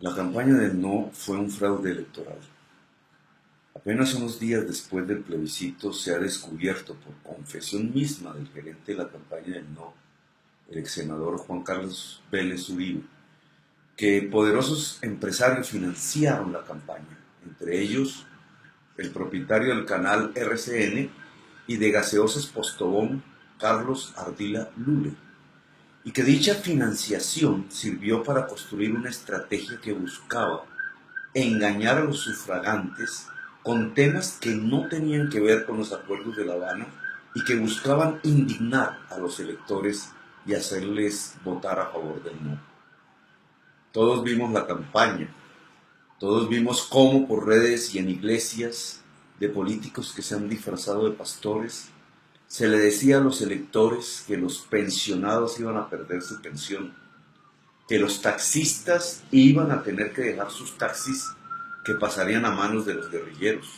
La campaña del no fue un fraude electoral. Apenas unos días después del plebiscito se ha descubierto por confesión misma del gerente de la campaña del no, el ex senador Juan Carlos Vélez Uribe, que poderosos empresarios financiaron la campaña, entre ellos el propietario del canal RCN y de Gaseosas Postobón, Carlos Ardila Lule, y que dicha financiación sirvió para construir una estrategia que buscaba engañar a los sufragantes con temas que no tenían que ver con los acuerdos de La Habana y que buscaban indignar a los electores y hacerles votar a favor del no. Todos vimos la campaña, todos vimos cómo por redes y en iglesias de políticos que se han disfrazado de pastores se le decía a los electores que los pensionados iban a perder su pensión, que los taxistas iban a tener que dejar sus taxis que pasarían a manos de los guerrilleros,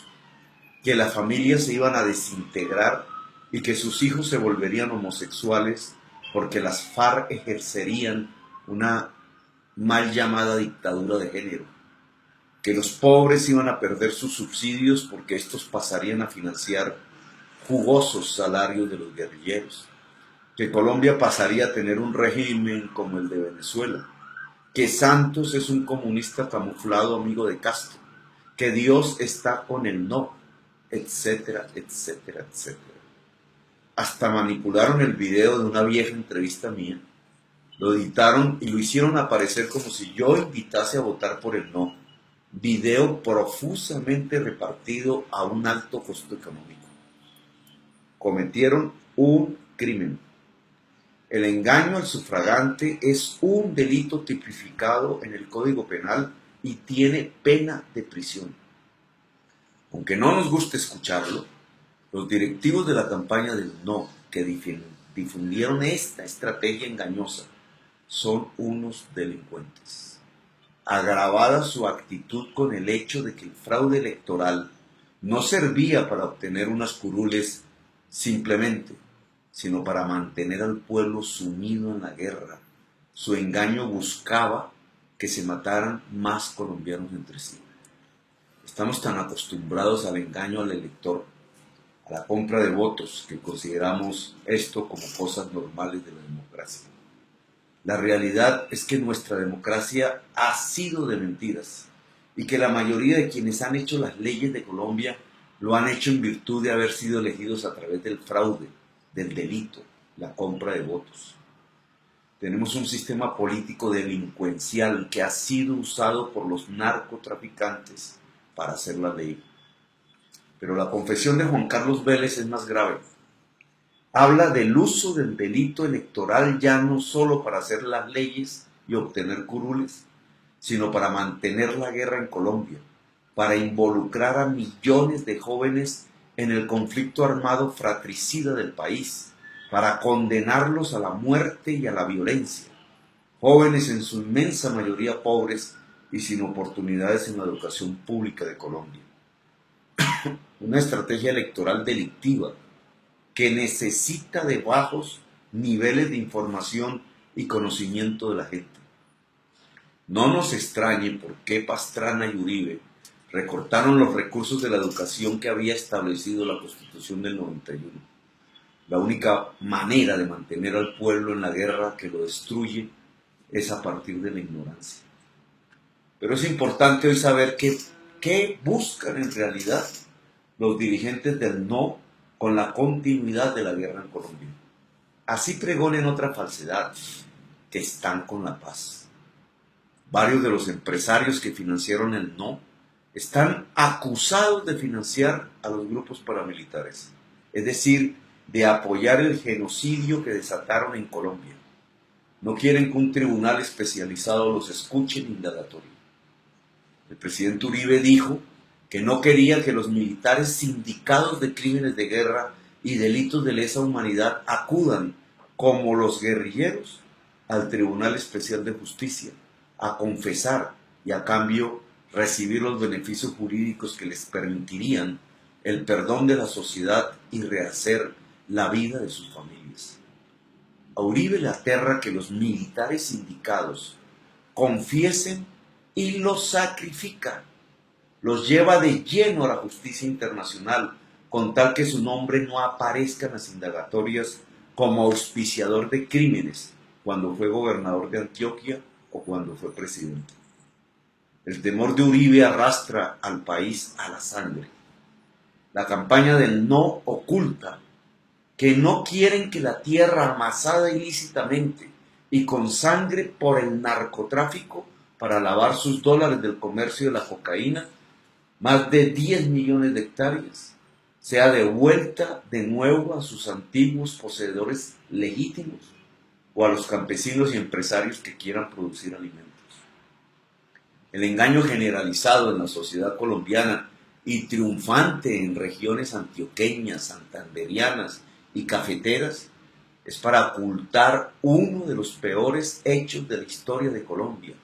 que las familias se iban a desintegrar y que sus hijos se volverían homosexuales porque las FARC ejercerían una mal llamada dictadura de género, que los pobres iban a perder sus subsidios porque estos pasarían a financiar jugosos salarios de los guerrilleros, que Colombia pasaría a tener un régimen como el de Venezuela, que Santos es un comunista camuflado amigo de Castro, que Dios está con el no, etcétera, etcétera, etcétera. Hasta manipularon el video de una vieja entrevista mía, lo editaron y lo hicieron aparecer como si yo invitase a votar por el no. Video profusamente repartido a un alto costo económico. Cometieron un crimen. El engaño al sufragante es un delito tipificado en el Código Penal y tiene pena de prisión. Aunque no nos guste escucharlo, los directivos de la campaña del no que difundieron esta estrategia engañosa son unos delincuentes. Agravada su actitud con el hecho de que el fraude electoral no servía para obtener unas curules simplemente, sino para mantener al pueblo sumido en la guerra. Su engaño buscaba que se mataran más colombianos entre sí. Estamos tan acostumbrados al engaño al elector, a la compra de votos, que consideramos esto como cosas normales de la democracia. La realidad es que nuestra democracia ha sido de mentiras y que la mayoría de quienes han hecho las leyes de Colombia lo han hecho en virtud de haber sido elegidos a través del fraude, del delito, la compra de votos. Tenemos un sistema político delincuencial que ha sido usado por los narcotraficantes para hacer la ley. Pero la confesión de Juan Carlos Vélez es más grave. Habla del uso del delito electoral ya no solo para hacer las leyes y obtener curules, sino para mantener la guerra en Colombia, para involucrar a millones de jóvenes en el conflicto armado fratricida del país, para condenarlos a la muerte y a la violencia. Jóvenes en su inmensa mayoría pobres y sin oportunidades en la educación pública de Colombia. Una estrategia electoral delictiva que necesita de bajos niveles de información y conocimiento de la gente. No nos extrañe por qué Pastrana y Uribe recortaron los recursos de la educación que había establecido la Constitución del 91. La única manera de mantener al pueblo en la guerra que lo destruye es a partir de la ignorancia. Pero es importante hoy saber qué buscan en realidad los dirigentes del no con la continuidad de la guerra en Colombia. Así pregonen otra falsedad, que están con la paz. Varios de los empresarios que financiaron el no están acusados de financiar a los grupos paramilitares, es decir, de apoyar el genocidio que desataron en Colombia. No quieren que un tribunal especializado los escuche en indagatorio. El presidente Uribe dijo que no quería que los militares sindicados de crímenes de guerra y delitos de lesa humanidad acudan, como los guerrilleros, al Tribunal Especial de Justicia, a confesar y a cambio recibir los beneficios jurídicos que les permitirían el perdón de la sociedad y rehacer la vida de sus familias. A Uribe le aterra que los militares sindicados confiesen y los sacrifica. Los lleva de lleno a la justicia internacional, con tal que su nombre no aparezca en las indagatorias como auspiciador de crímenes cuando fue gobernador de Antioquia o cuando fue presidente. El temor de Uribe arrastra al país a la sangre. La campaña del no oculta que no quieren que la tierra amasada ilícitamente y con sangre por el narcotráfico para lavar sus dólares del comercio de la cocaína, más de 10 millones de hectáreas, sea devuelta de nuevo a sus antiguos poseedores legítimos o a los campesinos y empresarios que quieran producir alimentos. El engaño generalizado en la sociedad colombiana y triunfante en regiones antioqueñas, santanderianas y cafeteras es para ocultar uno de los peores hechos de la historia de Colombia: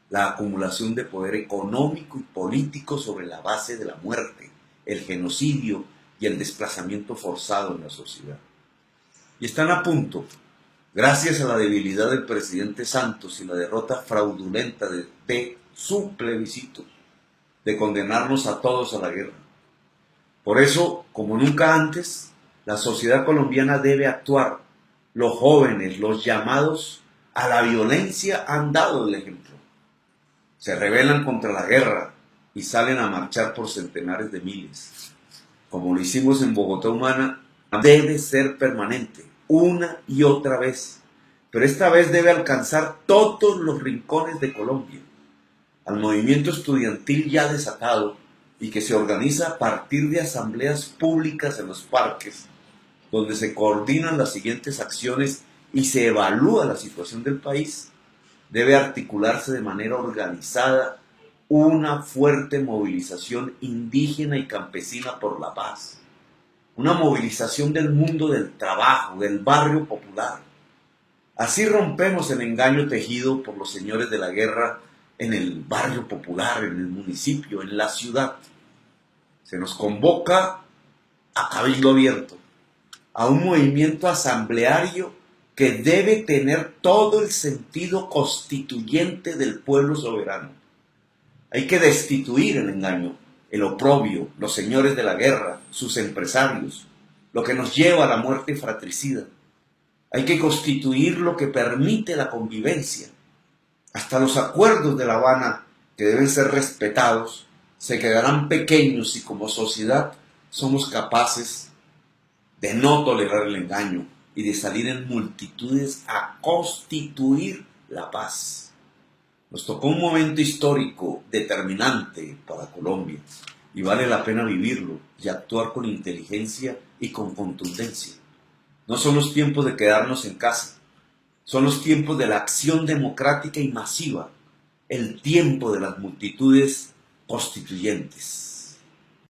la acumulación de poder económico y político sobre la base de la muerte, el genocidio y el desplazamiento forzado en la sociedad. Y están a punto, gracias a la debilidad del presidente Santos y la derrota fraudulenta de su plebiscito, de condenarnos a todos a la guerra. Por eso, como nunca antes, la sociedad colombiana debe actuar. Los jóvenes, los llamados a la violencia, han dado el ejemplo. Se rebelan contra la guerra y salen a marchar por centenares de miles. Como lo hicimos en Bogotá Humana, debe ser permanente, una y otra vez. Pero esta vez debe alcanzar todos los rincones de Colombia. Al movimiento estudiantil ya desatado y que se organiza a partir de asambleas públicas en los parques, donde se coordinan las siguientes acciones y se evalúa la situación del país, debe articularse de manera organizada una fuerte movilización indígena y campesina por la paz, una movilización del mundo del trabajo, del barrio popular. Así rompemos el engaño tejido por los señores de la guerra en el barrio popular, en el municipio, en la ciudad. Se nos convoca a cabildo abierto, a un movimiento asambleario que debe tener todo el sentido constituyente del pueblo soberano. Hay que destituir el engaño, el oprobio, los señores de la guerra, sus empresarios, lo que nos lleva a la muerte fratricida. Hay que constituir lo que permite la convivencia. Hasta los acuerdos de La Habana, que deben ser respetados, se quedarán pequeños si como sociedad somos capaces de no tolerar el engaño y de salir en multitudes a constituir la paz. Nos tocó un momento histórico determinante para Colombia y vale la pena vivirlo y actuar con inteligencia y con contundencia. No son los tiempos de quedarnos en casa, son los tiempos de la acción democrática y masiva, el tiempo de las multitudes constituyentes.